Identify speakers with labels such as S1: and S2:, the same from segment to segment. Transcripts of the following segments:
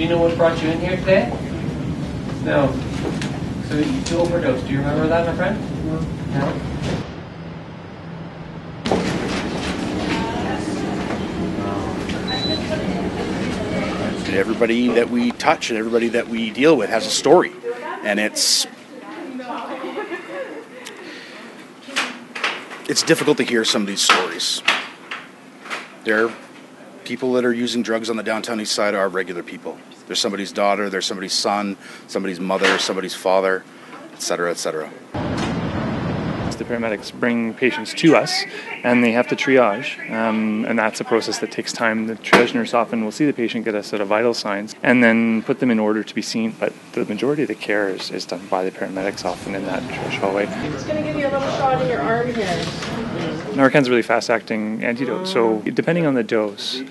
S1: Do you know what brought you in here today? No. So you overdosed. Do you remember that, my friend? No?
S2: Everybody that we touch and everybody that we deal with has a story, and it's difficult to hear some of these stories. There are people that are using drugs on the downtown east side are regular people. There's somebody's daughter, there's somebody's son, somebody's mother, somebody's father, etc., etc.
S3: The paramedics bring patients to us and they have to triage, and that's a process that takes time. The triage nurse often will see the patient, get a set of vital signs, and then put them in order to be seen, but the majority of the care is done by the paramedics, often in that triage hallway.
S4: I'm just going to give you a little shot in your arm here.
S3: Narcan's a really fast-acting antidote, so depending on the dose,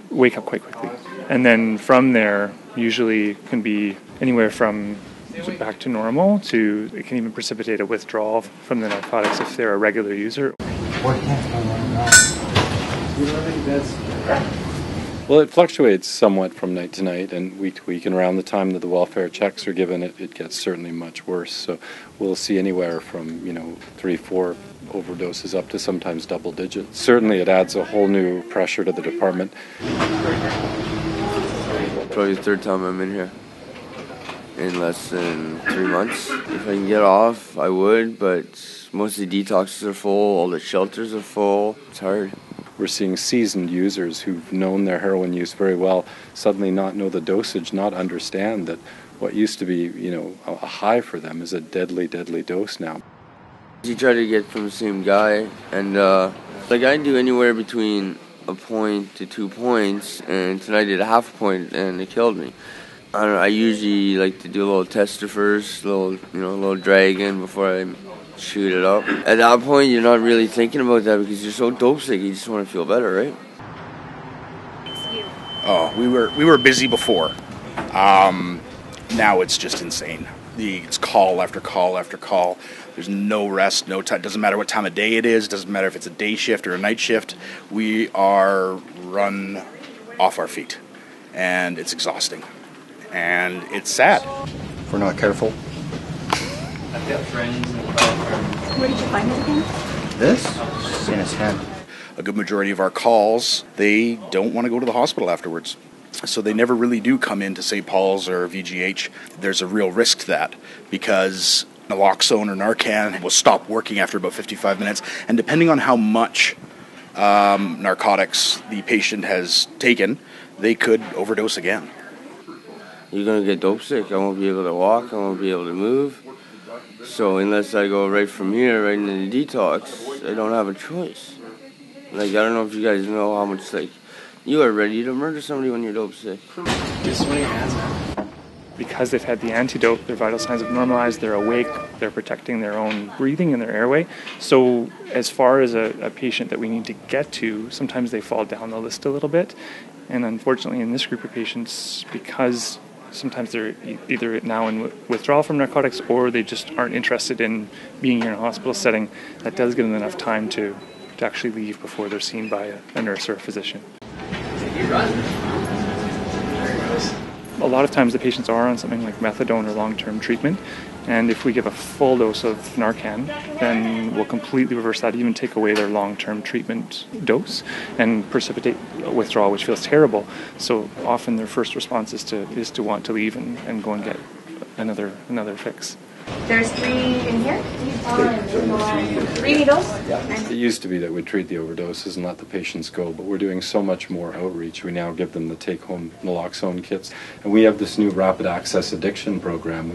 S3: wake up quite quickly. And then from there, usually can be anywhere from back to normal to it can even precipitate a withdrawal from the narcotics if they're a regular user.
S5: Well, it fluctuates somewhat from night to night and week to week, and around the time that the welfare checks are given, it gets certainly much worse. So we'll see anywhere from 3-4 overdoses up to sometimes double digits. Certainly it adds a whole new pressure to the department.
S6: Probably the third time I'm in here in less than 3 months. If I can get off, I would, but most of the detoxes are full, all the shelters are full. It's hard.
S5: We're seeing seasoned users who've known their heroin use very well suddenly not know the dosage, not understand that what used to be, a high for them is a deadly, deadly dose now.
S6: You try to get from the same guy, and I do anywhere between a point to 2 points, and tonight I did a half a point, and it killed me. I usually like to do a little tester first, a little drag in before I shoot it up. At that point, you're not really thinking about that because you're so dope sick. You just want to feel better, right?
S2: Oh, we were busy before. Now it's just insane. It's call after call after call. There's no rest, no time. Doesn't matter what time of day it is. Doesn't matter if it's a day shift or a night shift. We are run off our feet, and it's exhausting. And it's sad.
S7: If we're not careful.
S1: I've got friends.
S4: Where did you find it again?
S7: This? It's in his hand.
S2: A good majority of our calls, they don't want to go to the hospital afterwards. So they never really do come into St. Paul's or VGH. There's a real risk to that because naloxone or Narcan will stop working after about 55 minutes. And depending on how much narcotics the patient has taken, they could overdose again.
S6: You're going to get dope sick. I won't be able to walk. I won't be able to move. So unless I go right from here, right into the detox, I don't have a choice. I don't know if you guys know how much, you are ready to murder somebody when you're dope sick.
S3: Because they've had the antidote, their vital signs have normalized, they're awake, they're protecting their own breathing and their airway. So as far as a patient that we need to get to, sometimes they fall down the list a little bit. And unfortunately in this group of patients, because sometimes they're either now in withdrawal from narcotics or they just aren't interested in being in a hospital setting, that does give them enough time to actually leave before they're seen by a nurse or a physician. A lot of times the patients are on something like methadone or long-term treatment, and if we give a full dose of Narcan, then we'll completely reverse that, even take away their long-term treatment dose and precipitate withdrawal, which feels terrible. So often their first response is to want to leave and go and get another fix.
S4: There's 3 in here. 3 needles.
S5: It used to be that we'd treat the overdoses and let the patients go, but we're doing so much more outreach. We now give them the take-home naloxone kits. And we have this new rapid access addiction program,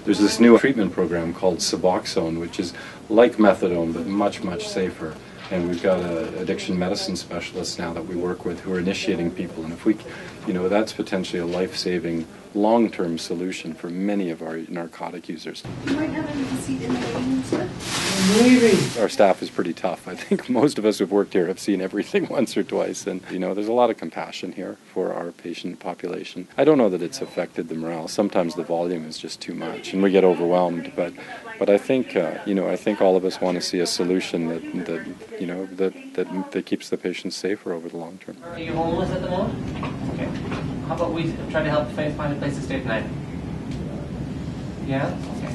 S5: there's this new treatment program called Suboxone, which is like methadone, but much, much safer. And we've got addiction medicine specialists now that we work with who are initiating people. And if we, that's potentially a life-saving, long-term solution for many of our narcotic users.
S4: You might have a seat in the waiting.
S5: Our staff is pretty tough. I think most of us who've worked here have seen everything once or twice. And, there's a lot of compassion here for our patient population. I don't know that it's affected the morale. Sometimes the volume is just too much and we get overwhelmed. But I think, I think all of us want to see a solution that keeps the patients safer over the long term.
S1: Are you homeless at the moment? Okay. how about we try to help find a place to stay tonight? Yeah? Okay.